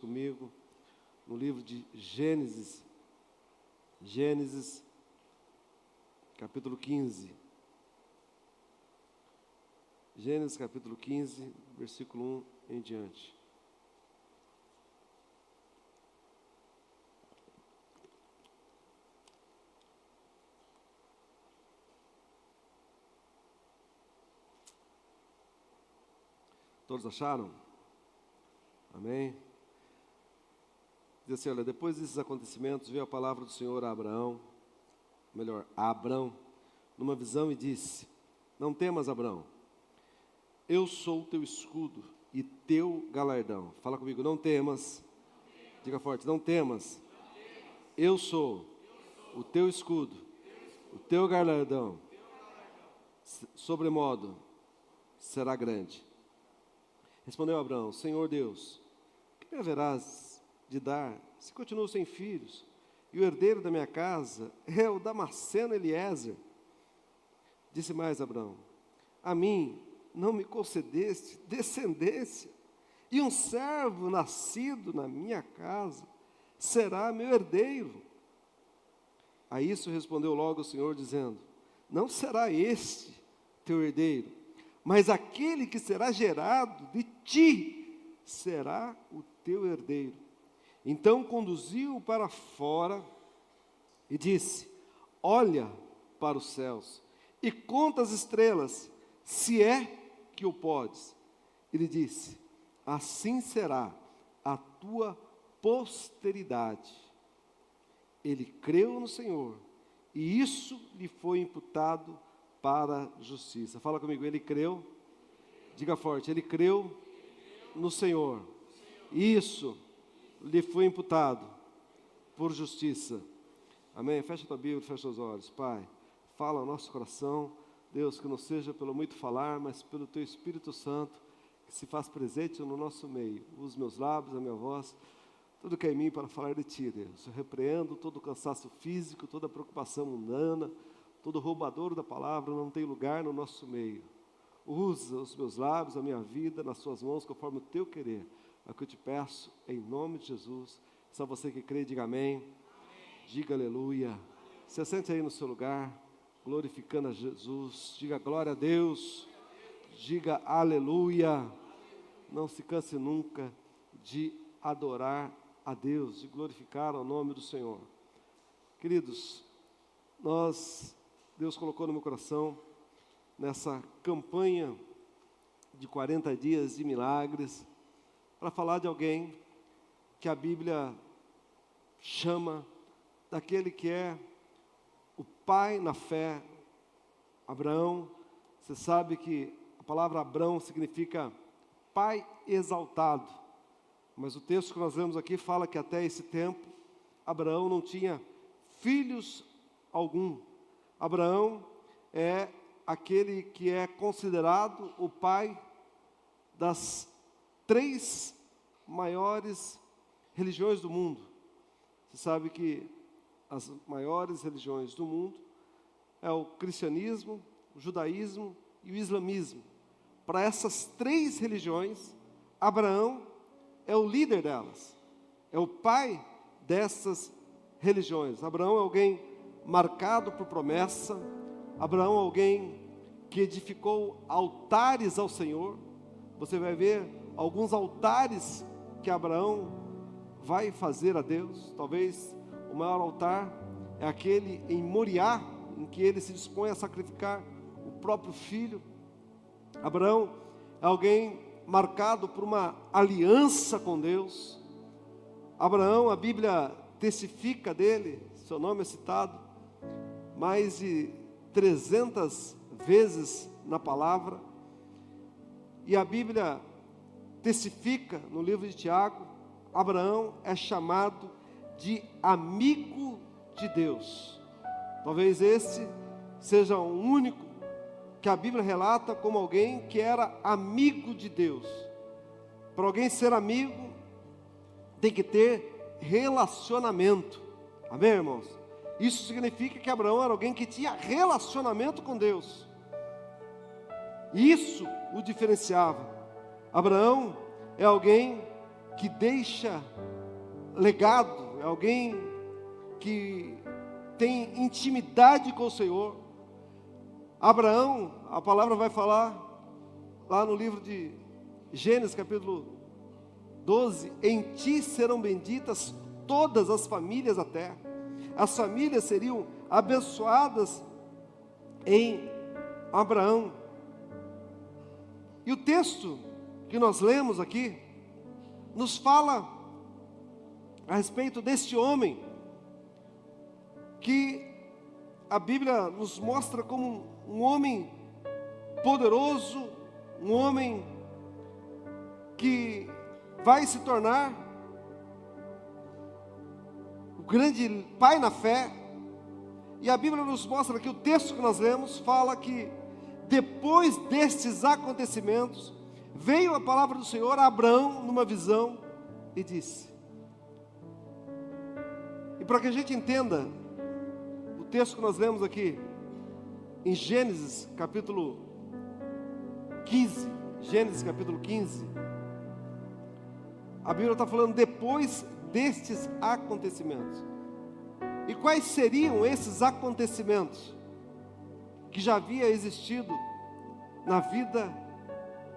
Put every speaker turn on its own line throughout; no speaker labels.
comigo no livro de Gênesis, capítulo 15. Gênesis capítulo 15, versículo 1 em diante. Todos acharam? Amém? Diz assim, olha, depois desses acontecimentos, veio a palavra do Senhor a Abraão, a Abrão, numa visão e disse: não temas, Abrão, eu sou o teu escudo e teu galardão. Fala comigo, não temas. Diga forte, não temas. Eu sou o teu escudo, o teu galardão. Sobremodo será grande. Respondeu Abrão: Senhor Deus, que me haverás de dar, se continuo sem filhos, e o herdeiro da minha casa é o Damasceno Eliezer? Disse mais Abrão: a mim não me concedeste descendência, e um servo nascido na minha casa será meu herdeiro. A isso respondeu logo o Senhor, dizendo: não será este teu herdeiro, mas aquele que será gerado de ti será o teu herdeiro. Então conduziu-o para fora e disse: olha para os céus e conta as estrelas, se é que o podes. Ele disse: assim será a tua posteridade. Ele creu no Senhor, e isso lhe foi imputado para a justiça. Fala comigo, ele creu. Diga forte, ele creu no Senhor, e isso lhe foi imputado por justiça. Amém? Fecha a tua Bíblia, fecha os olhos. Pai, fala ao nosso coração, Deus, que não seja pelo muito falar, mas pelo teu Espírito Santo, que se faz presente no nosso meio. Os meus lábios, a minha voz, tudo que é em mim para falar de ti, Deus. Eu repreendo todo o cansaço físico, toda a preocupação mundana, todo roubador da palavra não tem lugar no nosso meio. Usa os meus lábios, a minha vida, nas suas mãos, conforme o teu querer. É o que eu te peço, em nome de Jesus. Só você que crê, diga amém. Amém. Diga aleluia. Se assente aí no seu lugar, glorificando a Jesus. Diga glória a Deus. Diga aleluia. Não se canse nunca de adorar a Deus, de glorificar o nome do Senhor. Queridos, Deus colocou no meu coração, nessa campanha de 40 dias de milagres, para falar de alguém que a Bíblia chama daquele que é o pai na fé, Abraão. Você sabe que a palavra Abraão significa pai exaltado, mas o texto que nós lemos aqui fala que até esse tempo, Abraão não tinha filhos algum. Abraão é aquele que é considerado o pai das 3 maiores religiões do mundo. Você sabe que as maiores religiões do mundo é o cristianismo, o judaísmo e o islamismo. Para essas 3 religiões, Abraão é o líder delas, é o pai dessas religiões. Abraão é alguém marcado por promessa. Abraão é alguém que edificou altares ao Senhor. Você vai ver alguns altares que Abraão vai fazer a Deus. Talvez o maior altar é aquele em Moriá, em que ele se dispõe a sacrificar o próprio filho. Abraão é alguém marcado por uma aliança com Deus. Abraão, a Bíblia testifica dele, seu nome é citado mais de 300 vezes na palavra. E a Bíblia testifica no livro de Tiago, Abraão é chamado de amigo de Deus. Talvez esse seja o único que a Bíblia relata como alguém que era amigo de Deus. Para alguém ser amigo, tem que ter relacionamento. Amém, irmãos? Isso significa que Abraão era alguém que tinha relacionamento com Deus. Isso o diferenciava. Abraão é alguém que deixa legado, é alguém que tem intimidade com o Senhor. Abraão, a palavra vai falar lá no livro de Gênesis capítulo 12, em ti serão benditas todas as famílias da terra. As famílias seriam abençoadas em Abraão. E o texto que nós lemos aqui nos fala a respeito deste homem que a Bíblia nos mostra como um homem poderoso, um homem que vai se tornar o grande pai na fé. E a Bíblia nos mostra que o texto que nós lemos fala que depois destes acontecimentos, veio a palavra do Senhor a Abraão numa visão e disse. E para que a gente entenda o texto que nós lemos aqui, em Gênesis capítulo 15, a Bíblia está falando depois destes acontecimentos. E quais seriam esses acontecimentos que já havia existido na vida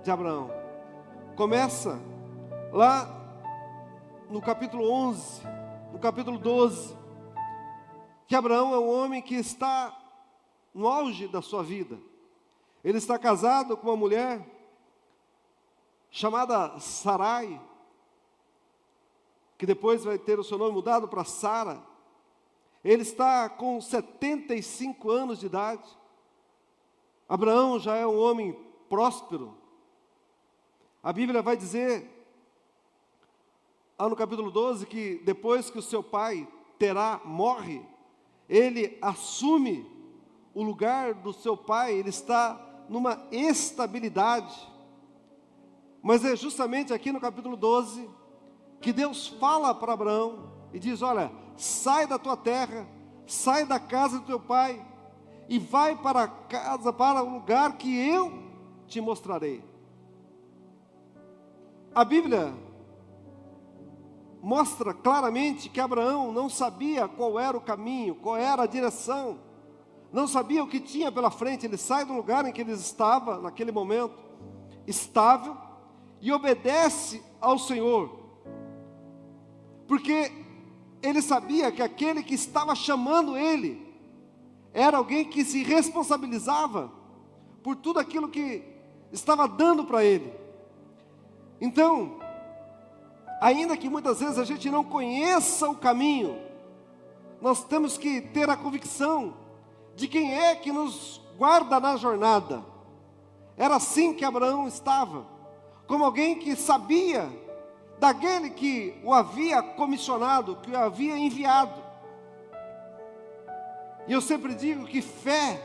de Abraão? Começa lá no capítulo 11, no capítulo 12, que Abraão é um homem que está no auge da sua vida. Ele está casado com uma mulher chamada Sarai, que depois vai ter o seu nome mudado para Sara. Ele está com 75 anos de idade. Abraão já é um homem próspero. A Bíblia vai dizer, lá no capítulo 12, que depois que o seu pai Terá morre, ele assume o lugar do seu pai, ele está numa estabilidade. Mas é justamente aqui no capítulo 12, que Deus fala para Abraão e diz, olha, sai da tua terra, sai da casa do teu pai, e vai para a casa, para o lugar que eu te mostrarei. A Bíblia mostra claramente que Abraão não sabia qual era o caminho, qual era a direção, não sabia o que tinha pela frente. Ele sai do lugar em que ele estava, naquele momento, estável, e obedece ao Senhor, porque ele sabia que aquele que estava chamando ele, era alguém que se responsabilizava por tudo aquilo que estava dando para ele. Então, ainda que muitas vezes a gente não conheça o caminho, nós temos que ter a convicção de quem é que nos guarda na jornada. Era assim que Abraão estava, como alguém que sabia daquele que o havia comissionado, que o havia enviado. E eu sempre digo que fé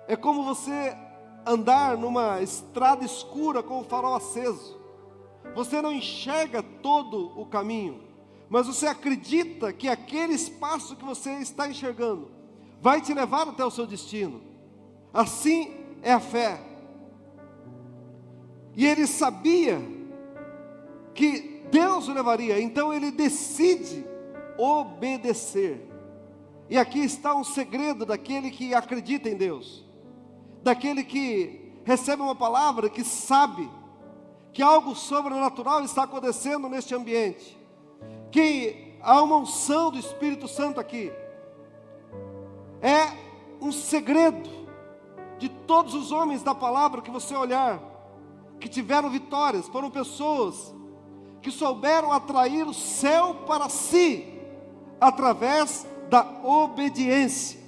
é como você andar numa estrada escura com o farol aceso. Você não enxerga todo o caminho, mas você acredita que aquele espaço que você está enxergando vai te levar até o seu destino. Assim é a fé. E ele sabia que Deus o levaria, então ele decide obedecer. E aqui está um segredo daquele que acredita em Deus, daquele que recebe uma palavra, que sabe que algo sobrenatural está acontecendo neste ambiente, que há uma unção do Espírito Santo aqui. É um segredo de todos os homens da palavra que você olhar, que tiveram vitórias, foram pessoas que souberam atrair o céu para si, através da obediência.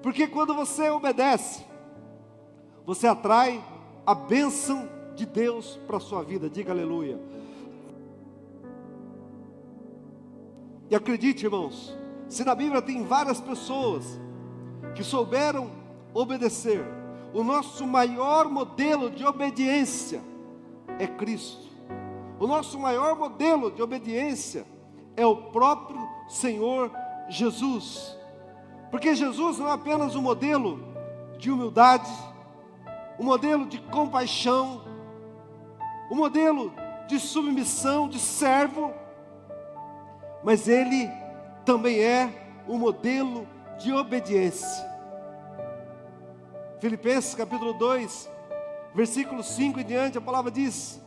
Porque quando você obedece, você atrai a bênção de Deus para a sua vida. Diga aleluia. E acredite, irmãos, se na Bíblia tem várias pessoas que souberam obedecer, o nosso maior modelo de obediência é Cristo. O nosso maior modelo de obediência é o próprio Senhor Jesus. Porque Jesus não é apenas um modelo de humildade, um modelo de compaixão, um modelo de submissão, de servo, mas ele também é um modelo de obediência. Filipenses capítulo 2, versículo 5 em diante, a palavra diz: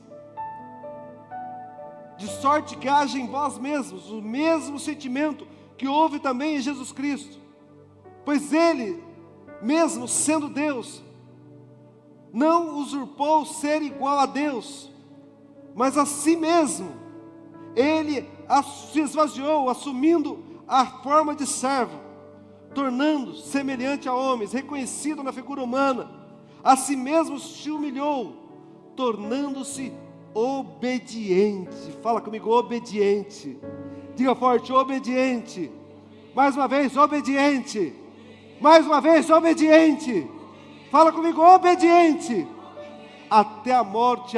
de sorte que haja em vós mesmos o mesmo sentimento que houve também em Jesus Cristo, pois ele, mesmo sendo Deus, não usurpou ser igual a Deus, mas a si mesmo, ele se esvaziou, assumindo a forma de servo, tornando-se semelhante a homens, reconhecido na figura humana, a si mesmo se humilhou, tornando-se obediente. Fala comigo, obediente. Diga forte, obediente. Mais uma vez, obediente. Mais uma vez, obediente. Fala comigo, obediente. Até a morte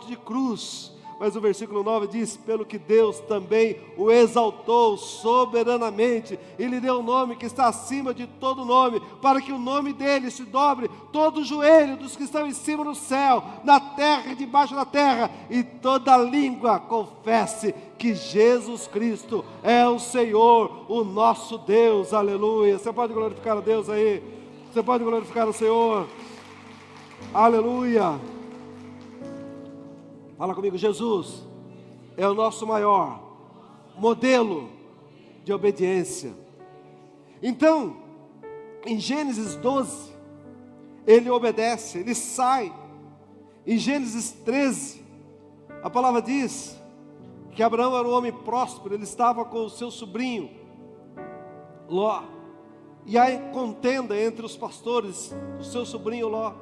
de cruz. Mas o versículo 9 diz: pelo que Deus também o exaltou soberanamente, e lhe deu um nome que está acima de todo nome, para que o nome dele se dobre todo o joelho dos que estão em cima no céu, na terra e debaixo da terra, e toda língua confesse que Jesus Cristo é o Senhor, o nosso Deus. Aleluia. Você pode glorificar a Deus aí? Você pode glorificar o Senhor? Aleluia. Fala comigo, Jesus é o nosso maior modelo de obediência. Então, em Gênesis 12, ele obedece, ele sai. Em Gênesis 13, a palavra diz que Abraão era um homem próspero, ele estava com o seu sobrinho Ló, e há contenda entre os pastores, o seu sobrinho Ló,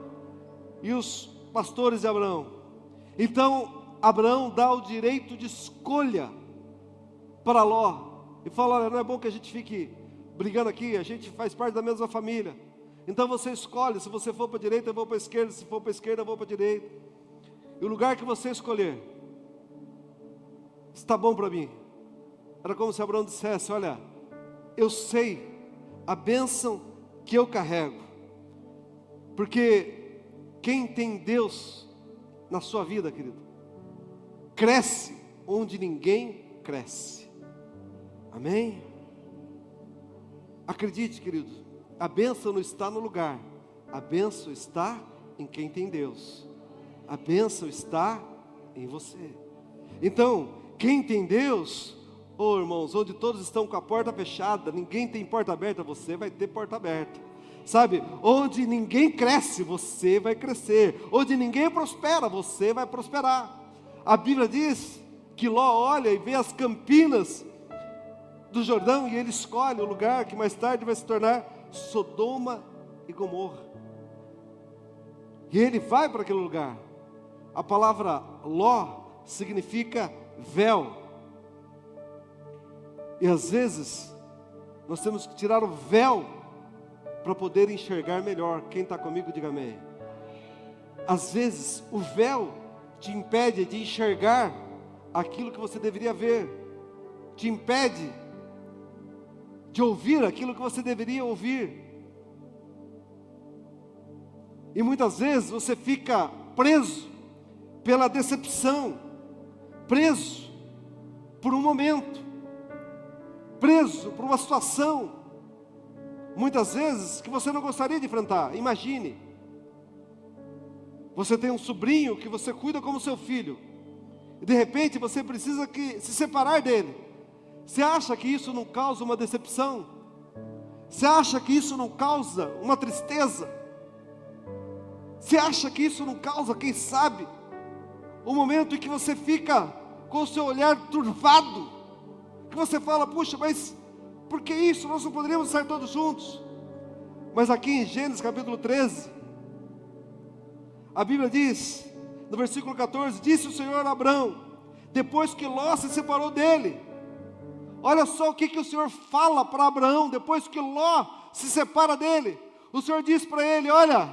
e os pastores de Abraão. Então, Abraão dá o direito de escolha para Ló, e fala: olha, não é bom que a gente fique brigando aqui, a gente faz parte da mesma família, então você escolhe, se você for para a direita eu vou para a esquerda, se for para a esquerda eu vou para a direita, e o lugar que você escolher, está bom para mim. Era como se Abraão dissesse: olha, eu sei a bênção que eu carrego, porque quem tem Deus na sua vida, querido, cresce onde ninguém cresce. Amém? Acredite, querido, a bênção não está no lugar, a bênção está em quem tem Deus, a bênção está em você. Então, quem tem Deus, oh irmãos, onde todos estão com a porta fechada, ninguém tem porta aberta, você vai ter porta aberta. Sabe, onde ninguém cresce, você vai crescer. Onde ninguém prospera, você vai prosperar. A Bíblia diz que Ló olha e vê as campinas do Jordão, e ele escolhe o lugar que mais tarde vai se tornar Sodoma e Gomorra. E ele vai para aquele lugar. A palavra Ló significa véu. E às vezes, nós temos que tirar o véu para poder enxergar melhor. Quem está comigo, diga amém. Às vezes, o véu te impede de enxergar aquilo que você deveria ver, te impede de ouvir aquilo que você deveria ouvir, e muitas vezes você fica preso pela decepção, preso por um momento, preso por uma situação, muitas vezes que você não gostaria de enfrentar. Imagine, você tem um sobrinho que você cuida como seu filho, e de repente você precisa se separar dele. Você acha que isso não causa uma decepção? Você acha que isso não causa uma tristeza? Você acha que isso não causa, quem sabe, um momento em que você fica com o seu olhar turvado, que você fala: puxa, mas por que isso? Nós não poderíamos estar todos juntos. Mas aqui em Gênesis capítulo 13, a Bíblia diz, no versículo 14: disse o Senhor a Abrão, depois que Ló se separou dele. Olha só o que o Senhor fala para Abraão, depois que Ló se separa dele. O Senhor diz para ele: olha,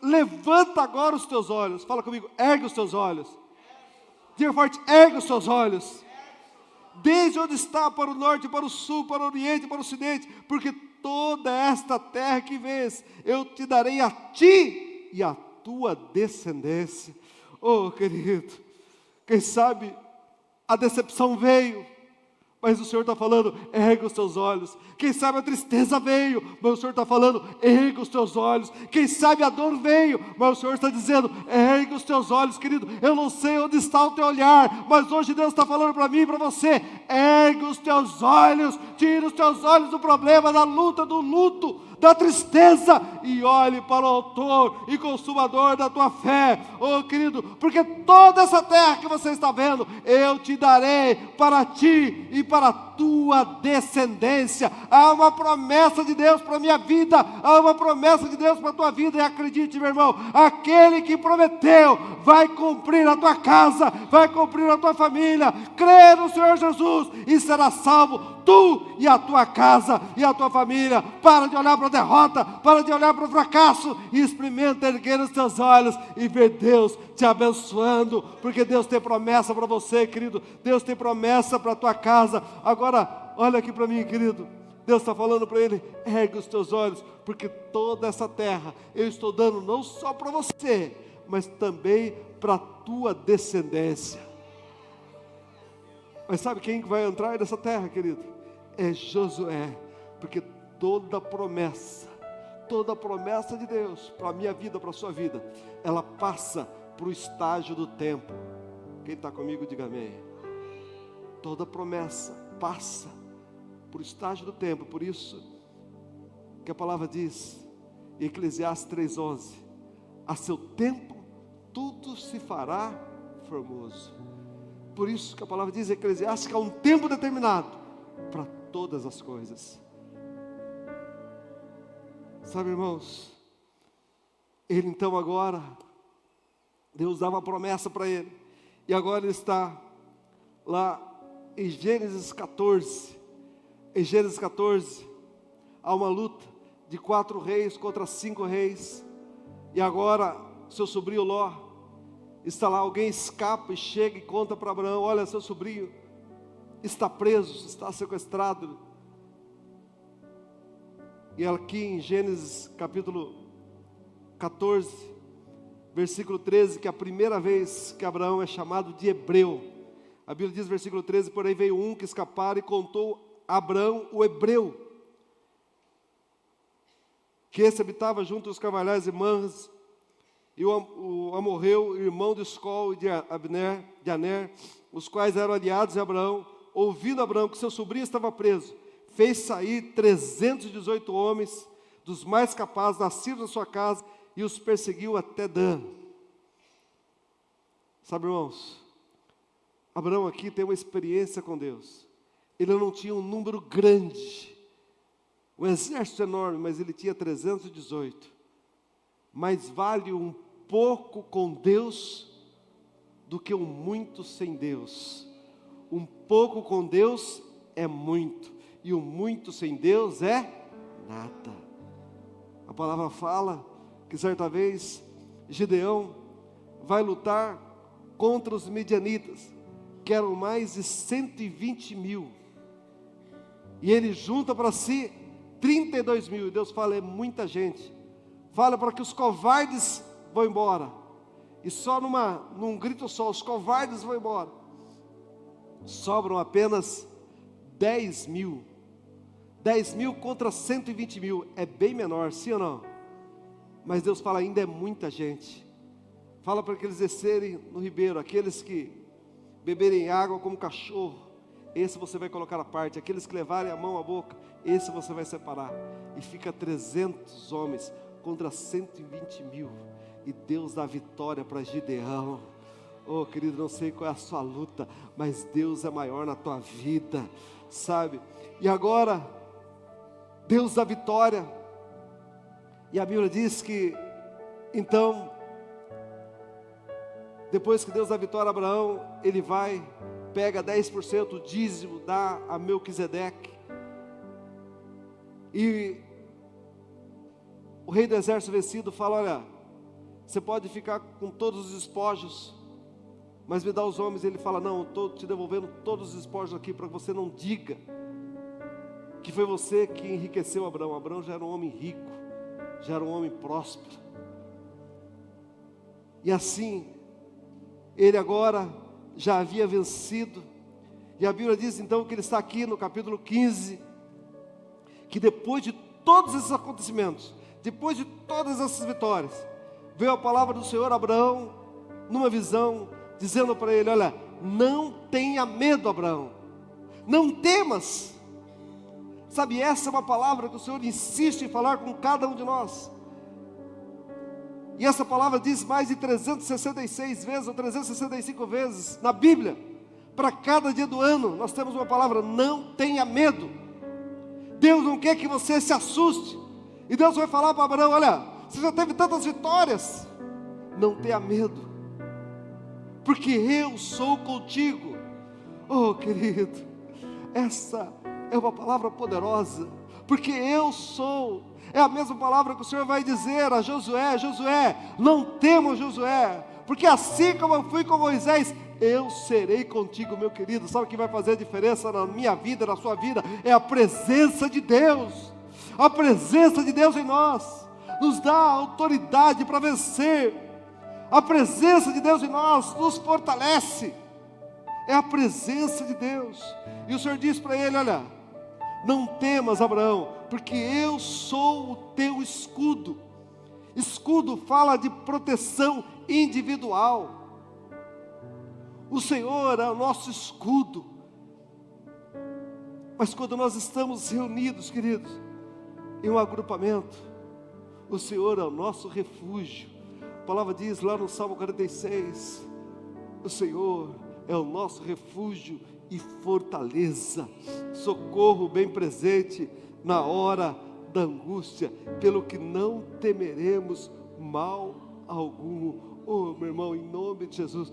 levanta agora os teus olhos. Fala comigo, ergue os teus olhos. Diga forte, ergue os teus olhos. Desde onde está, para o norte, para o sul, para o oriente, para o ocidente, porque toda esta terra que vês, eu te darei a ti e a tua descendência. Oh, querido, Quem sabe a decepção veio, mas o Senhor está falando, erga os teus olhos. Quem sabe a tristeza veio, mas o Senhor está falando, erga os teus olhos. Quem sabe a dor veio, mas o Senhor está dizendo, erga os teus olhos, querido. Eu não sei onde está o teu olhar, mas hoje Deus está falando para mim e para você, erga os teus olhos, tira os teus olhos do problema, da luta, do luto, da tristeza, e olhe para o autor e consumador da tua fé, oh querido, porque toda essa terra que você está vendo, eu te darei para ti e para a tua descendência. Há uma promessa de Deus para a minha vida, há uma promessa de Deus para a tua vida, e acredite, meu irmão, aquele que prometeu, vai cumprir na tua casa, vai cumprir na tua família. Crê no Senhor Jesus e será salvo, tu e a tua casa e a tua família. Para de olhar para a derrota, para de olhar para o fracasso, e experimenta erguer os teus olhos e ver Deus te abençoando, porque Deus tem promessa para você, querido. Deus tem promessa para a tua casa. Agora, olha aqui para mim, querido. Deus está falando para ele, ergue os teus olhos, porque toda essa terra eu estou dando não só para você, mas também para a tua descendência. Mas sabe quem vai entrar nessa terra, querido? É Josué, porque toda promessa de Deus para a minha vida, para a sua vida, ela passa para o estágio do tempo. Quem está comigo, diga amém. Toda promessa passa para o estágio do tempo. Por isso que a palavra diz em Eclesiastes 3:11, a seu tempo tudo se fará formoso. Por isso que a palavra diz em Eclesiastes que há um tempo determinado para todas as coisas. Sabe, irmãos, ele então agora, Deus dava uma promessa para ele, e agora ele está lá em Gênesis 14. Em Gênesis 14, há uma luta de 4 reis contra 5 reis, e agora seu sobrinho Ló está lá. Alguém escapa e chega e conta para Abraão, olha, seu sobrinho está preso, está sequestrado. E aqui em Gênesis capítulo 14, versículo 13, que é a primeira vez que Abraão é chamado de hebreu. A Bíblia diz, versículo 13, porém veio um que escapara e contou a Abraão o hebreu, que esse habitava junto aos carvalhais e manras, e o amorreu, irmão de Escol e de Aner, os quais eram aliados de Abraão. Ouvindo Abraão que seu sobrinho estava preso, fez sair 318 homens, dos mais capazes, nascidos na sua casa, e os perseguiu até Dan. Sabe, irmãos, Abraão aqui tem uma experiência com Deus. Ele não tinha um número grande, um exército enorme, mas ele tinha 318. Mais vale um pouco com Deus do que um muito sem Deus. Um pouco com Deus é muito, e o muito sem Deus é nada. A palavra fala que certa vez Gideão vai lutar contra os midianitas, que eram mais de 120 mil, e ele junta para si 32 mil, e Deus fala, é muita gente. Fala para que os covardes vão embora, e só num grito só, os covardes vão embora. Sobram apenas 10 mil. 10 mil contra 120 mil, é bem menor, sim ou não? Mas Deus fala, ainda é muita gente. Fala para que eles descerem no ribeiro, aqueles que beberem água como cachorro, esse você vai colocar à parte. Aqueles que levarem a mão à boca, esse você vai separar. E fica 300 homens contra 120 mil, e Deus dá vitória para Gideão. Oh, querido, não sei qual é a sua luta, mas Deus é maior na tua vida, sabe? E agora, Deus dá vitória, e a Bíblia diz que, então, depois que Deus dá vitória a Abraão, ele vai, pega 10% do dízimo, dá a Melquisedeque, e o rei do exército vencido fala, olha, você pode ficar com todos os despojos, mas me dá os homens. Ele fala, não, eu estou te devolvendo todos os despojos aqui, para que você não diga que foi você que enriqueceu Abraão. Abraão já era um homem rico, já era um homem próspero. E assim, ele agora já havia vencido. E a Bíblia diz então que ele está aqui no capítulo 15, que depois de todos esses acontecimentos, depois de todas essas vitórias, veio a palavra do Senhor a Abraão, numa visão, dizendo para ele: olha, não tenha medo, Abraão, não temas. Sabe, essa é uma palavra que o Senhor insiste em falar com cada um de nós. E essa palavra diz mais de 366 vezes, ou 365 vezes, na Bíblia. Para cada dia do ano, nós temos uma palavra: não tenha medo. Deus não quer que você se assuste. E Deus vai falar para Abraão: olha, você já teve tantas vitórias, não tenha medo, porque eu sou contigo. Oh, querido, essa é uma palavra poderosa, porque eu sou. É a mesma palavra que o Senhor vai dizer a Josué: Josué, não temas, Josué, porque assim como eu fui com Moisés, eu serei contigo, meu querido. Sabe o que vai fazer a diferença na minha vida, na sua vida? É a presença de Deus. A presença de Deus em nós nos dá autoridade para vencer. A presença de Deus em nós nos fortalece. É a presença de Deus. E o Senhor diz para ele: olha, não temas, Abraão, porque eu sou o teu escudo. Escudo fala de proteção individual. O Senhor é o nosso escudo. Mas quando nós estamos reunidos, queridos, em um agrupamento, o Senhor é o nosso refúgio. A palavra diz lá no Salmo 46, o Senhor é o nosso refúgio e fortaleza, socorro bem presente na hora da angústia, pelo que não temeremos mal algum. Oh, meu irmão, em nome de Jesus,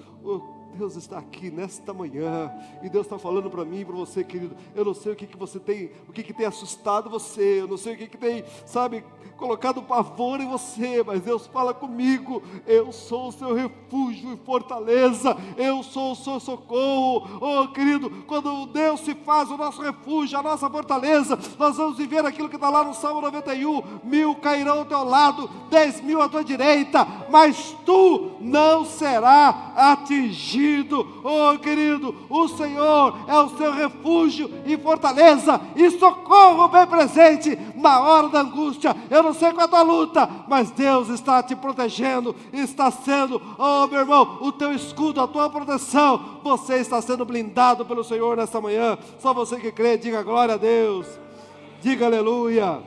Deus está aqui nesta manhã, e Deus está falando para mim e para você, querido. Eu não sei o que você tem, o que tem assustado você, eu não sei o que tem, sabe, colocado pavor em você, mas Deus fala comigo: eu sou o seu refúgio e fortaleza, eu sou o seu socorro. Oh, querido, quando Deus se faz o nosso refúgio, a nossa fortaleza, nós vamos viver aquilo que está lá no Salmo 91, 1000 cairão ao teu lado, 10.000 à tua direita, mas tu não será atingido. Oh, querido, o Senhor é o seu refúgio e fortaleza e socorro bem presente na hora da angústia. Eu não sei qual é a tua luta, mas Deus está te protegendo, está sendo, oh, meu irmão, o teu escudo, a tua proteção. Você está sendo blindado pelo Senhor nesta manhã. Só você que crê, diga glória a Deus, diga aleluia.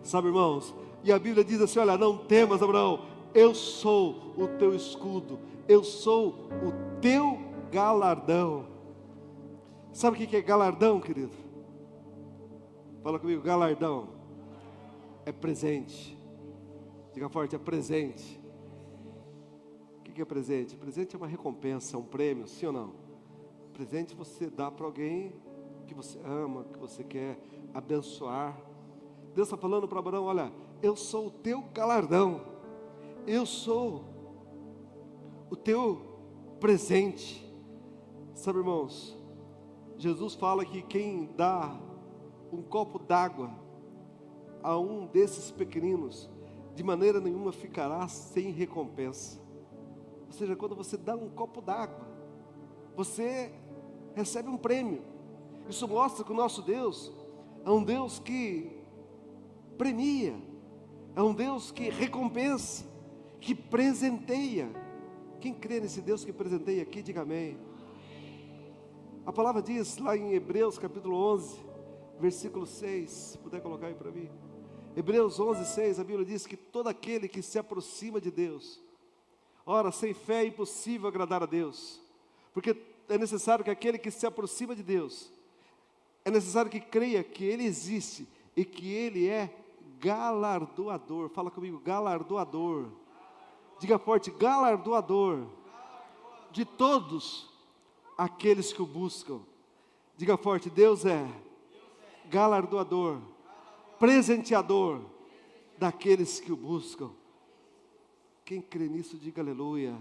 Sabe, irmãos, e a Bíblia diz assim: olha, não temas, Abraão, eu sou o teu escudo, eu sou o teu galardão. Sabe o que é galardão, querido? Fala comigo: galardão é presente. Diga forte: é presente. O que é presente? Presente é uma recompensa, um prêmio, sim ou não? Presente você dá para alguém que você ama, que você quer abençoar. Deus está falando para Abraão: olha, eu sou o teu galardão, eu sou o teu presente. Sabe, irmãos, Jesus fala que quem dá um copo d'água a um desses pequeninos, de maneira nenhuma ficará sem recompensa. Ou seja, quando você dá um copo d'água, você recebe um prêmio. Isso mostra que o nosso Deus é um Deus que premia, é um Deus que recompensa, que presenteia. Quem crê nesse Deus que presenteia aqui, diga amém. A palavra diz lá em Hebreus capítulo 11, versículo 6, se puder colocar aí para mim. Hebreus 11, 6, a Bíblia diz que todo aquele que se aproxima de Deus, ora, sem fé é impossível agradar a Deus, porque é necessário que aquele que se aproxima de Deus, é necessário que creia que Ele existe e que Ele é galardoador. Fala comigo: galardoador. Diga forte: galardoador de todos aqueles que o buscam. Diga forte: Deus é galardoador, presenteador daqueles que o buscam. Quem crê nisso, diga aleluia.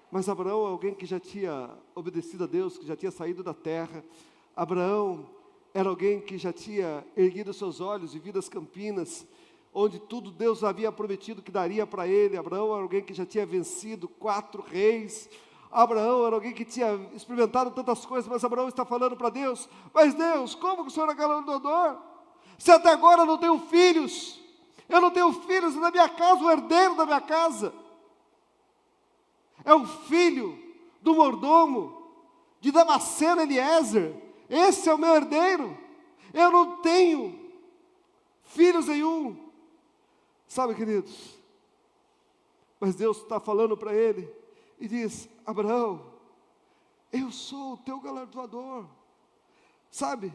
Mas Abraão é alguém que já tinha obedecido a Deus, que já tinha saído da terra. Abraão era alguém que já tinha erguido seus olhos e visto as campinas, onde tudo Deus havia prometido que daria para ele. Abraão era alguém que já tinha vencido 4 reis. Abraão era alguém que tinha experimentado tantas coisas, mas Abraão está falando para Deus: mas Deus, como que o Senhor é galardoador? Se até agora eu não tenho filhos, na minha casa, o herdeiro da minha casa é o filho do mordomo de Damasceno Eliezer, esse é o meu herdeiro, eu não tenho filhos nenhum. Sabe, queridos, mas Deus está falando para ele e diz: Abraão, eu sou o teu galardoador, sabe,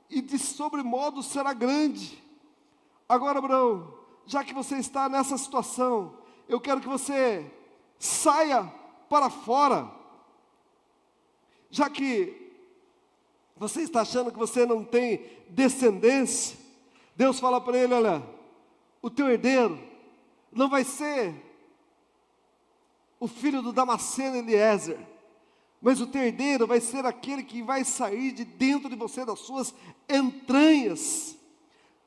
e de sobremodo será grande. Agora, Abraão, já que você está nessa situação, eu quero que você saia para fora, já que você está achando que você não tem descendência. Deus fala para ele: olha, o teu herdeiro não vai ser o filho do Damasceno Eliezer, mas o teu herdeiro vai ser aquele que vai sair de dentro de você, das suas entranhas.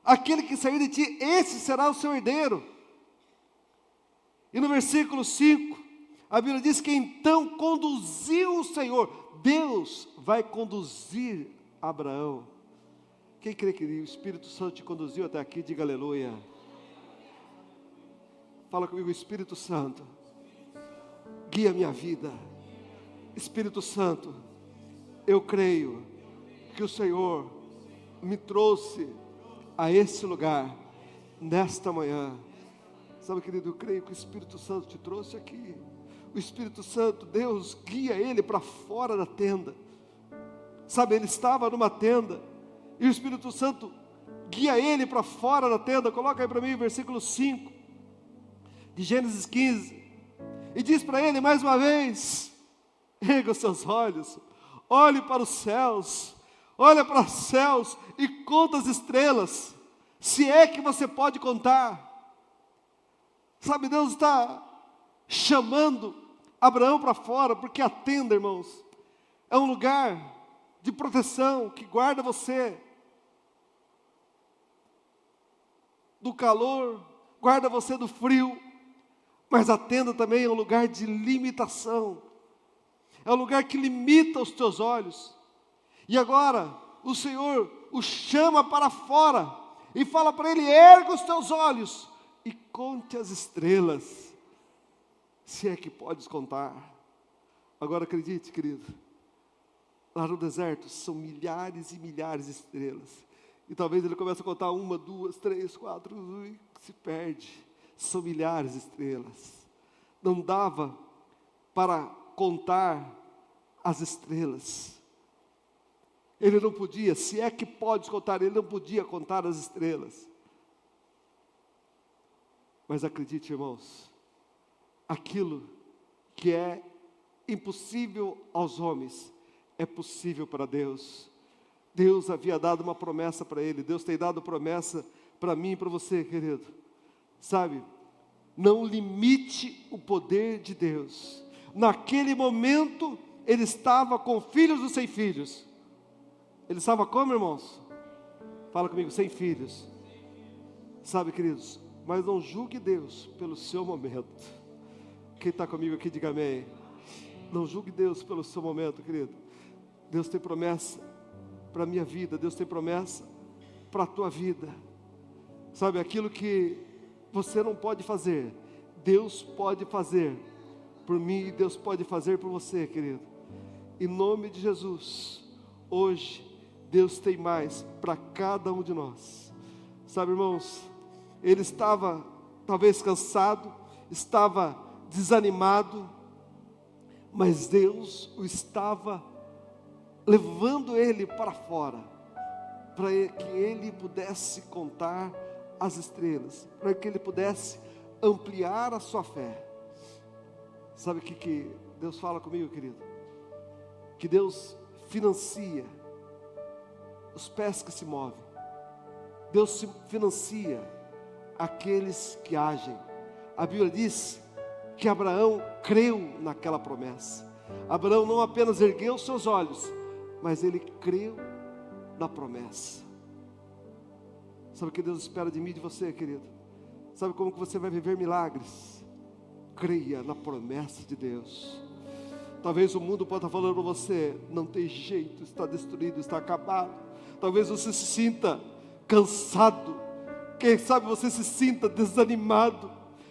Aquele que sair de ti, esse será o seu herdeiro. E no versículo 5, a Bíblia diz que então conduziu o Senhor. Deus vai conduzir Abraão. Quem crê que o Espírito Santo te conduziu até aqui, diga aleluia. Fala comigo: Espírito Santo, guia a minha vida. Espírito Santo, eu creio que o Senhor me trouxe a esse lugar, nesta manhã. Sabe, querido, eu creio que o Espírito Santo te trouxe aqui. O Espírito Santo, Deus guia ele para fora da tenda. Sabe, ele estava numa tenda, e o Espírito Santo guia ele para fora da tenda. Coloca aí para mim o versículo 5, de Gênesis 15, e diz para ele mais uma vez: erga os seus olhos, olhe para os céus, olha para os céus e conta as estrelas, se é que você pode contar. Sabe, Deus está chamando Abraão para fora, porque a tenda, irmãos, é um lugar de proteção que guarda você do calor, guarda você do frio, mas a tenda também é um lugar de limitação, é um lugar que limita os teus olhos. E agora o Senhor o chama para fora e fala para ele: erga os teus olhos e conte as estrelas, se é que podes contar. Agora acredite, querido, lá no deserto são milhares e milhares de estrelas, e talvez ele comece a contar 1, 2, 3, 4, e se perde. São milhares de estrelas, não dava para contar as estrelas. Ele não podia, se é que pode contar, ele não podia contar as estrelas. Mas acredite, irmãos, aquilo que é impossível aos homens, é possível para Deus. Deus havia dado uma promessa para ele, Deus tem dado promessa para mim e para você, querido. Sabe, não limite o poder de Deus. Naquele momento, ele estava com filhos ou sem filhos? Ele estava como, irmãos? Fala comigo: sem filhos. Sabe, queridos, mas não julgue Deus pelo seu momento. Quem está comigo aqui, diga amém. Não julgue Deus pelo seu momento, querido. Deus tem promessa para a minha vida, Deus tem promessa para a tua vida. Sabe, aquilo que você não pode fazer, Deus pode fazer por mim, e Deus pode fazer por você, querido. Em nome de Jesus, hoje, Deus tem mais para cada um de nós. Sabe, irmãos, ele estava talvez cansado, estava desanimado, mas Deus o estava levando ele para fora, para que ele pudesse contar as estrelas, para que ele pudesse ampliar a sua fé. Sabe o que Deus fala comigo, querido? Que Deus financia os pés que se movem. Deus financia aqueles que agem. A Bíblia diz que Abraão creu naquela promessa. Abraão não apenas ergueu os seus olhos, mas ele creu na promessa. Sabe o que Deus espera de mim e de você, querido? Sabe como que você vai viver milagres? Creia na promessa de Deus. Talvez o mundo possa estar falando para você, não tem jeito, está destruído, está acabado. Talvez você se sinta cansado. Quem sabe você se sinta desanimado.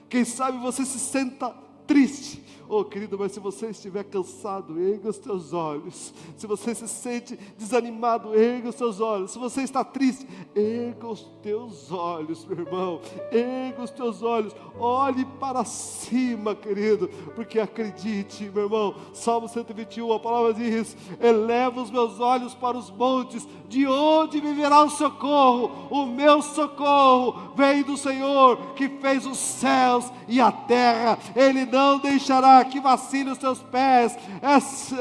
Quem sabe você se sinta triste. Oh, querido, mas se você estiver cansado, erga os teus olhos. Se você se sente desanimado, erga os teus olhos. Se você está triste, erga os teus olhos, meu irmão. Erga os teus olhos. Olhe para cima, querido. Porque acredite, meu irmão, Salmo 121, a palavra diz: eleva os meus olhos para os montes. De onde me virá o socorro? O meu socorro vem do Senhor, que fez os céus e a terra. Ele não deixará que vacile os teus pés,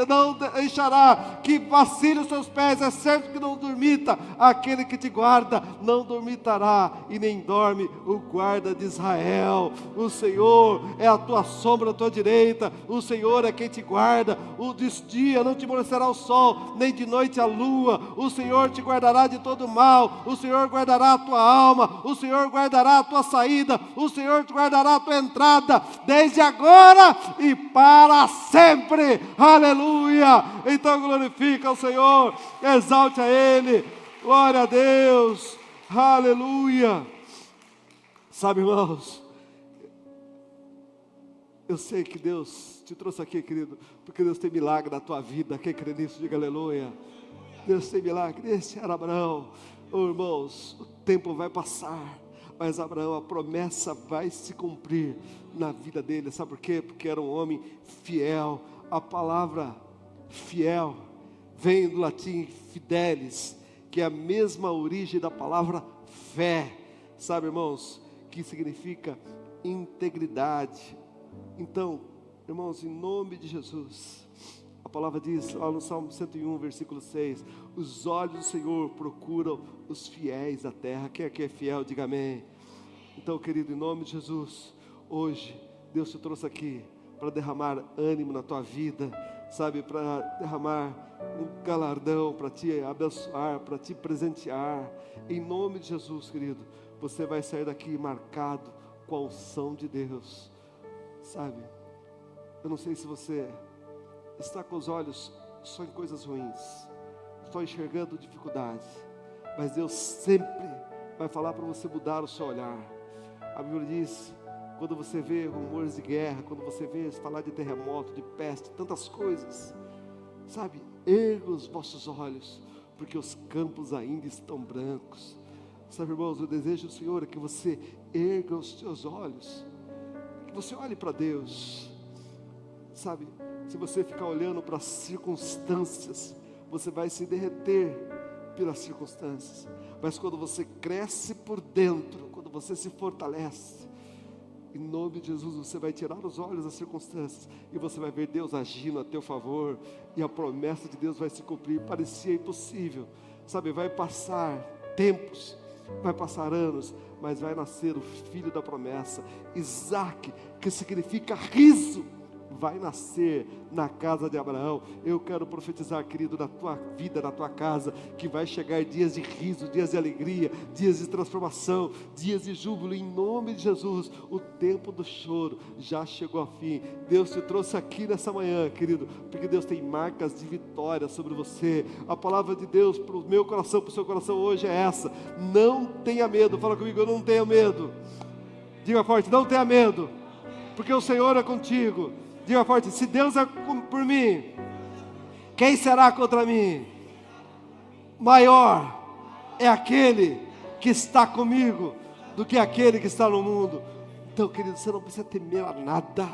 não deixará que vacile os teus pés, é certo que não dormita, aquele que te guarda não dormitará, e nem dorme o guarda de Israel. O Senhor é a tua sombra à tua direita, o Senhor é quem te guarda, de dia não te molestará o sol, nem de noite a lua, o Senhor te guardará de todo mal, o Senhor guardará a tua alma, o Senhor guardará a tua saída, o Senhor te guardará a tua entrada, desde agora e para sempre. Aleluia! Então glorifica ao Senhor, exalte a Ele, glória a Deus, aleluia. Sabe, irmãos, eu sei que Deus te trouxe aqui, querido, porque Deus tem milagre na tua vida. Quem crê nisso, diga aleluia. Deus tem milagre. Esse era Abraão. Oh, irmãos, o tempo vai passar, mas Abraão, a promessa vai se cumprir na vida dele. Sabe por quê? Porque era um homem fiel. A palavra fiel vem do latim fidelis, que é a mesma origem da palavra fé. Sabe, irmãos, que significa integridade. Então, irmãos, em nome de Jesus, a palavra diz lá no Salmo 101, versículo 6, os olhos do Senhor procuram os fiéis da terra. Quem aqui é fiel, diga amém. Então, querido, em nome de Jesus, hoje, Deus te trouxe aqui para derramar ânimo na tua vida, sabe, para derramar um galardão, para te abençoar, para te presentear. Em nome de Jesus, querido, você vai sair daqui marcado com a unção de Deus, sabe. Eu não sei se você está com os olhos só em coisas ruins, só enxergando dificuldades, mas Deus sempre vai falar para você mudar o seu olhar. A Bíblia diz, quando você vê rumores de guerra, quando você vê falar de terremoto, de peste, tantas coisas, sabe, erga os vossos olhos, porque os campos ainda estão brancos. Sabe, irmãos, o desejo do Senhor é que você erga os seus olhos, que você olhe para Deus. Sabe, se você ficar olhando para as circunstâncias, você vai se derreter pelas circunstâncias. Mas quando você cresce por dentro, quando você se fortalece, em nome de Jesus, você vai tirar os olhos das circunstâncias e você vai ver Deus agindo a teu favor, e a promessa de Deus vai se cumprir. Parecia impossível, sabe, vai passar tempos, vai passar anos, mas vai nascer o filho da promessa, Isaque, que significa riso, vai nascer na casa de Abraão. Eu quero profetizar, querido, na tua vida, na tua casa, que vai chegar dias de riso, dias de alegria, dias de transformação, dias de júbilo, em nome de Jesus. O tempo do choro já chegou ao fim. Deus te trouxe aqui nessa manhã, querido, porque Deus tem marcas de vitória sobre você. A palavra de Deus para o meu coração, para o seu coração hoje é essa: não tenha medo. Fala comigo, eu não tenho medo. Diga forte, não tenha medo, porque o Senhor é contigo. Diga forte, se Deus é por mim, quem será contra mim? Maior é aquele que está comigo do que aquele que está no mundo. Então, querido, você não precisa temer a nada,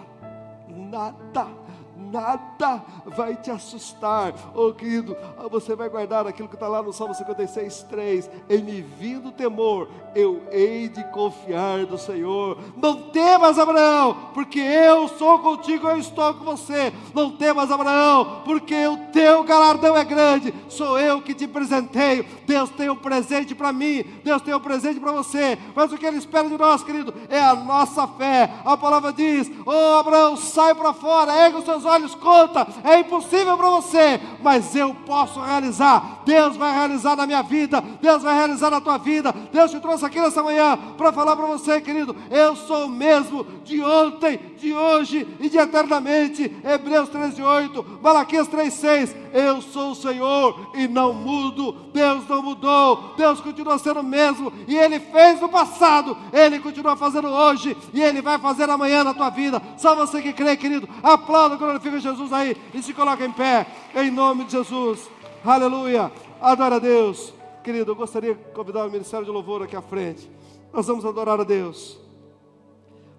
nada. Nada vai te assustar. Oh, querido, você vai guardar aquilo que está lá no Salmo 56:3. Em me vindo temor, eu hei de confiar no Senhor. Não temas, Abraão, porque eu sou contigo, eu estou com você. Não temas, Abraão, porque o teu galardão é grande. Sou eu que te presenteio. Deus tem um presente para mim, Deus tem um presente para você. Mas o que Ele espera de nós, querido, é a nossa fé. A palavra diz: oh, Abraão, sai para fora, erga os seus olhos eles contam, é impossível para você, mas eu posso realizar. Deus vai realizar na minha vida, Deus vai realizar na tua vida. Deus te trouxe aqui nessa manhã para falar para você, querido, eu sou o mesmo de ontem, de hoje e de eternamente. Hebreus 13:8, Malaquias 3:6, eu sou o Senhor e não mudo. Deus não mudou, Deus continua sendo o mesmo, e Ele fez no passado, Ele continua fazendo hoje, e Ele vai fazer amanhã na tua vida. Só você que crê, querido, aplauda, glorifica Jesus aí, e se coloca em pé, em nome de Jesus, aleluia, adora a Deus. Querido, eu gostaria de convidar o Ministério de Louvor aqui à frente, nós vamos adorar a Deus,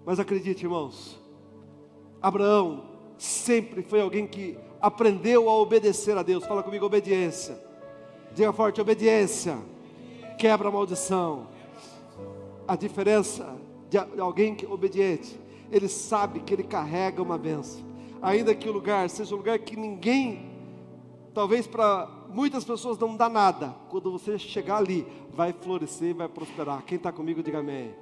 mas acredite, irmãos, Abraão sempre foi alguém que aprendeu a obedecer a Deus. Fala comigo, obediência. Diga forte, obediência quebra a maldição. A diferença de alguém que é obediente, ele sabe que ele carrega uma bênção, ainda que o lugar seja um lugar que ninguém, talvez para muitas pessoas não dá nada, quando você chegar ali, vai florescer, vai prosperar. Quem está comigo, diga amém.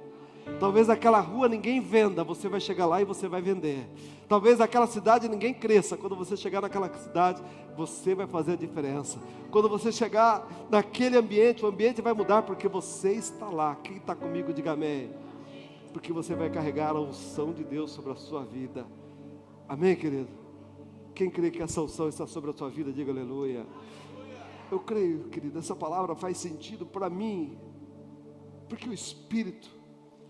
Talvez aquela rua ninguém venda, você vai chegar lá e você vai vender. Talvez aquela cidade ninguém cresça, quando você chegar naquela cidade, você vai fazer a diferença. Quando você chegar naquele ambiente, o ambiente vai mudar porque você está lá. Quem está comigo, diga amém. Porque você vai carregar a unção de Deus sobre a sua vida. Amém, querido? Quem crê que essa unção está sobre a sua vida, diga aleluia. Eu creio, querido, essa palavra faz sentido para mim, porque o Espírito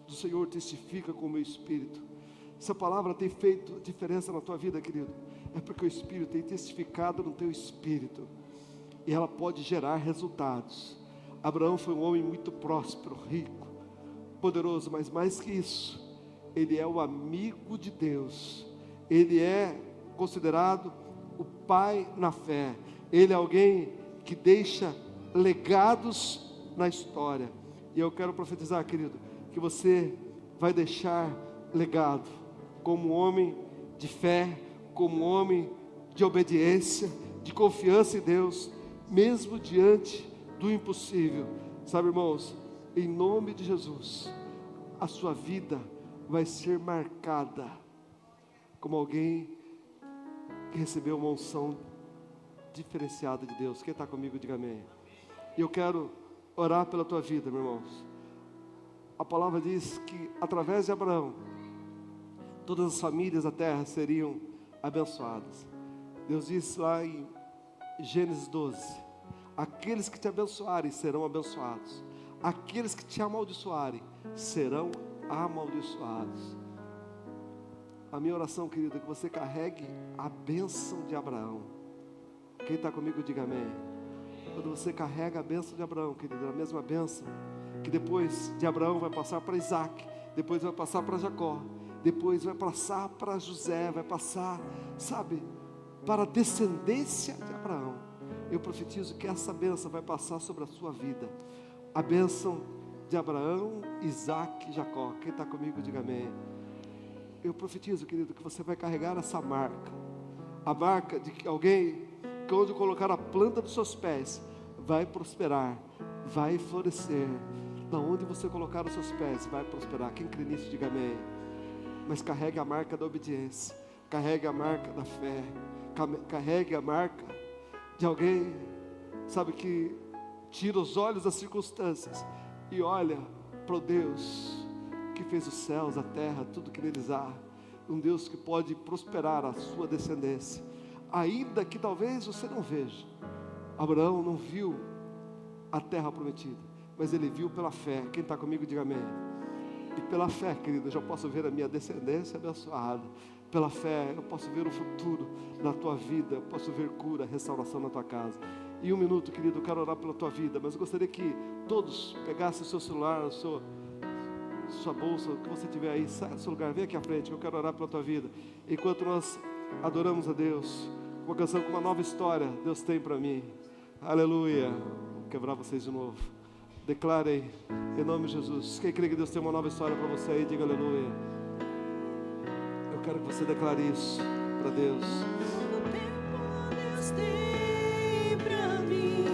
do Senhor testifica com o meu espírito. Essa palavra tem feito diferença na tua vida, querido, é porque o Espírito tem testificado no teu espírito, e ela pode gerar resultados. Abraão foi um homem muito próspero, rico, poderoso, mas mais que isso, ele é o amigo de Deus, ele é considerado o pai na fé, ele é alguém que deixa legados na história. E eu quero profetizar, querido, que você vai deixar legado, como homem de fé, como homem de obediência, de confiança em Deus, mesmo diante do impossível. Sabe, irmãos, em nome de Jesus, a sua vida vai ser marcada como alguém que recebeu uma unção diferenciada de Deus. Quem está comigo, diga amém. E eu quero orar pela tua vida, meus irmãos. A palavra diz que através de Abraão, todas as famílias da terra seriam abençoadas. Deus disse lá em Gênesis 12, aqueles que te abençoarem serão abençoados, aqueles que te amaldiçoarem serão amaldiçoados. A minha oração, querida, é que você carregue a bênção de Abraão. Quem está comigo, diga amém. Quando você carrega a bênção de Abraão, querida, a mesma bênção que depois de Abraão vai passar para Isaac, depois vai passar para Jacó, depois vai passar para José, vai passar, sabe, para a descendência de Abraão. Eu profetizo que essa bênção vai passar sobre a sua vida, a bênção de Abraão, Isaac e Jacó. Quem está comigo, diga amém. Eu profetizo, querido, que você vai carregar essa marca, a marca de alguém que onde colocar a planta dos seus pés, vai prosperar, vai florescer. Da onde você colocar os seus pés, vai prosperar. Quem crê nisso, diga amém. Mas carregue a marca da obediência, carregue a marca da fé, carregue a marca de alguém, sabe, que tira os olhos das circunstâncias e olha para o Deus que fez os céus, a terra, tudo que neles há. Um Deus que pode prosperar a sua descendência, ainda que talvez você não veja. Abraão não viu a terra prometida, mas ele viu pela fé. Quem está comigo, diga amém. E pela fé, querido, eu já posso ver a minha descendência abençoada. Pela fé, eu posso ver o futuro na tua vida, eu posso ver cura, restauração na tua casa. E um minuto, querido, eu quero orar pela tua vida, mas eu gostaria que todos pegassem o seu celular, sua bolsa, o que você tiver aí, sai do seu lugar, vem aqui à frente, que eu quero orar pela tua vida. Enquanto nós adoramos a Deus, uma canção com uma nova história, Deus tem para mim. Aleluia. Vou quebrar vocês de novo. Declarem em nome de Jesus. Quem crê que Deus tem uma nova história para você aí, diga aleluia. Eu quero que você declare isso para Deus.
Todo tempo Deus tem pra mim,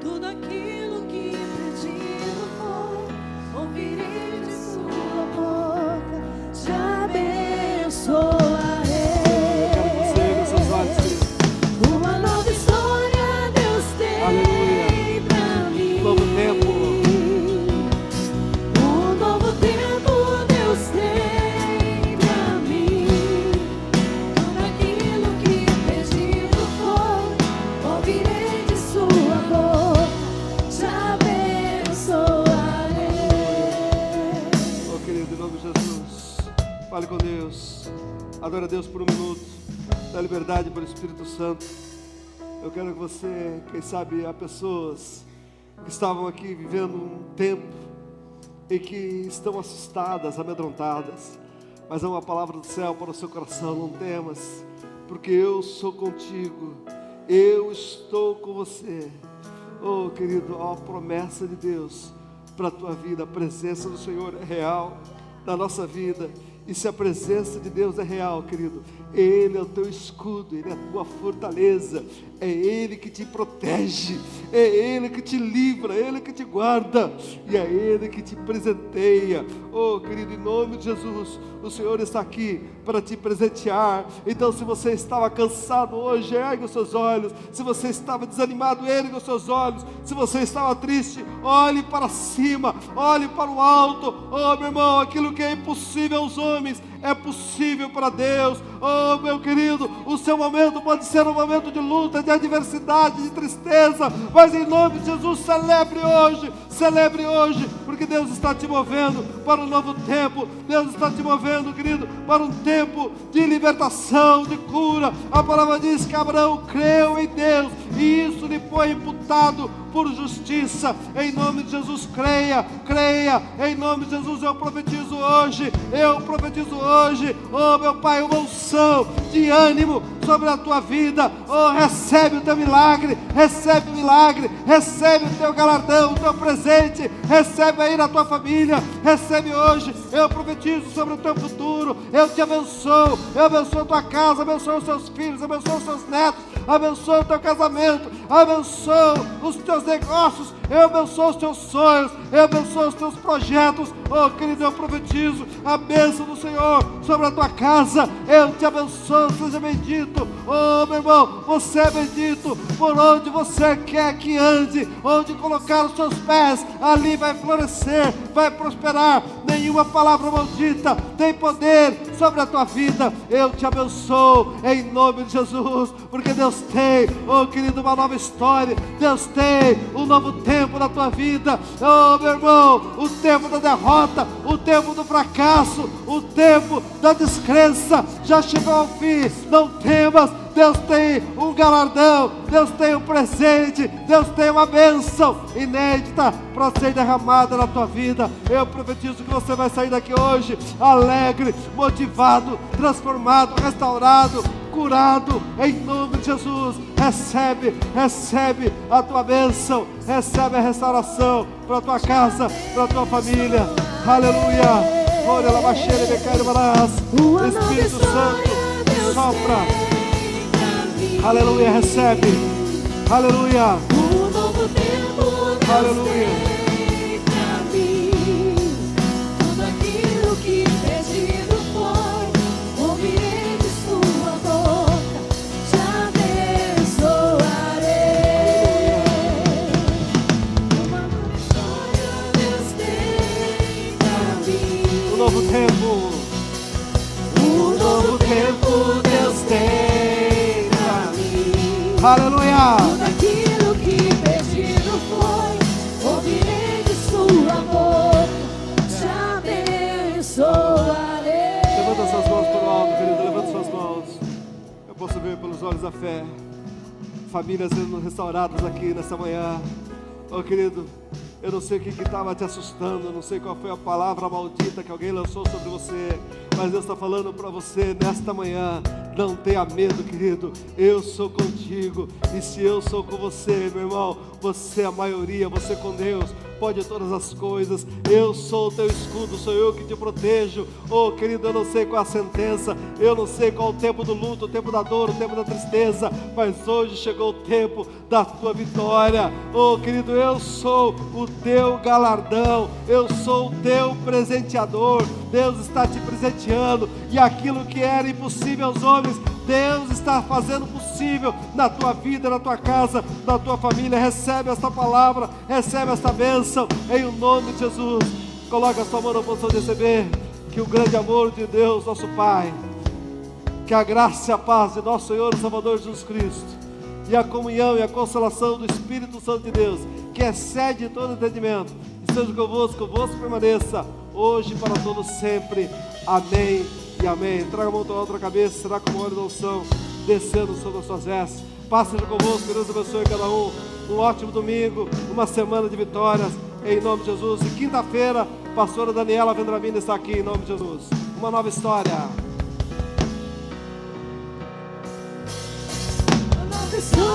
tudo aquilo que pedido for, ouvirei de sua boca, te abençoarei.
Fale com Deus. Adore a Deus por um minuto. Dá liberdade para o Espírito Santo. Eu quero que você, quem sabe, há pessoas que estavam aqui vivendo um tempo em que estão assustadas, amedrontadas, mas é uma palavra do céu para o seu coração: não temas, porque eu sou contigo, eu estou com você. Oh, querido, a promessa de Deus para a tua vida, a presença do Senhor é real na nossa vida. E se a presença de Deus é real, querido, Ele é o teu escudo, Ele é a tua fortaleza, é Ele que te protege, é Ele que te livra, é Ele que te guarda, e é Ele que te presenteia. Oh, querido, em nome de Jesus, o Senhor está aqui para te presentear. Então, se você estava cansado hoje, ergue os seus olhos. Se você estava desanimado, ergue os seus olhos. Se você estava triste, olhe para cima, olhe para o alto. Oh, meu irmão, aquilo que é impossível aos homens é possível para Deus. Oh, meu querido, o seu momento pode ser um momento de luta, de adversidade, de tristeza, mas em nome de Jesus, celebre hoje, porque Deus está te movendo para um novo tempo. Deus está te movendo, querido, para um tempo de libertação, de cura. A palavra diz que Abraão creu em Deus e isso lhe foi imputado por justiça. Em nome de Jesus, creia, em nome de Jesus. Eu profetizo hoje, oh meu Pai, uma unção de ânimo sobre a tua vida. Oh, recebe o teu milagre, recebe o teu galardão, o teu presente, recebe aí na tua família, recebe hoje. Eu profetizo sobre o teu futuro, eu te abençoo, eu abençoo a tua casa, abençoo os teus filhos, abençoo os teus netos, abençoo o teu casamento, abençoo os teus negócios, eu abençoo os teus sonhos, eu abençoo os teus projetos. Oh, querido, eu profetizo a bênção do Senhor sobre a tua casa. Eu te abençoo, seja bendito. Oh, meu irmão, você é bendito por onde você quer que ande, onde colocar os seus pés, ali vai florescer, vai prosperar. Nenhuma palavra maldita tem poder sobre a tua vida. Eu te abençoo em nome de Jesus, porque Deus tem, oh querido, uma nova história. Deus tem um novo tempo na tua vida. Oh, meu irmão, o tempo da derrota, o tempo do fracasso, o tempo da descrença já chegou ao fim. Não temas, Deus tem um galardão, Deus tem um presente, Deus tem uma bênção inédita para ser derramada na tua vida. Eu profetizo que você vai sair daqui hoje alegre, motivado, transformado, restaurado, curado, em nome de Jesus. Recebe a tua bênção, recebe a restauração para a tua casa, para a tua família. Aleluia. Olha lá, baixeira, Espírito Santo, sopra. Aleluia, recebe. Aleluia. Aleluia.
Tudo aquilo que pedido foi, ouvirei de sua boca, te abençoarei. Uma nova história Deus tem pra mim.
Um novo tempo.
Um novo tempo Deus tem.
Aleluia!
Tudo aquilo que pedido foi, ouvirei de sua boca, te abençoarei.
Levanta suas mãos para o alto, querido, levanta suas mãos. Eu posso ver pelos olhos da fé famílias sendo restauradas aqui nessa manhã. Oh, querido, eu não sei o que estava te assustando, eu não sei qual foi a palavra maldita que alguém lançou sobre você, mas Deus está falando para você nesta manhã: não tenha medo, querido, eu sou contigo, e se eu sou com você, meu irmão, você é a maioria, você com Deus pode todas as coisas. Eu sou o teu escudo, sou eu que te protejo. Oh, querido, eu não sei qual a sentença, eu não sei qual o tempo do luto, o tempo da dor, o tempo da tristeza, mas hoje chegou o tempo da tua vitória. Oh, querido, eu sou o teu galardão, eu sou o teu presenteador. Deus está te presenteando, e aquilo que era impossível aos homens, Deus está fazendo possível na tua vida, na tua casa, na tua família. Recebe esta palavra, recebe esta bênção, em o nome de Jesus. Coloca a sua mão na posição de receber. Que o grande amor de Deus, nosso Pai, que a graça e a paz de nosso Senhor e Salvador Jesus Cristo, e a comunhão e a consolação do Espírito Santo de Deus, que excede todo entendimento, esteja convosco permaneça, hoje e para todos sempre. Amém. e amém. Traga a mão da outra cabeça, será como óleo da unção descendo sobre as suas vestes. Paz seja convosco, Deus abençoe cada um. Um ótimo domingo, uma semana de vitórias, em nome de Jesus. E quinta-feira, pastora Daniela Vendramini está aqui, em nome de Jesus. Uma nova história.
Uma nova história.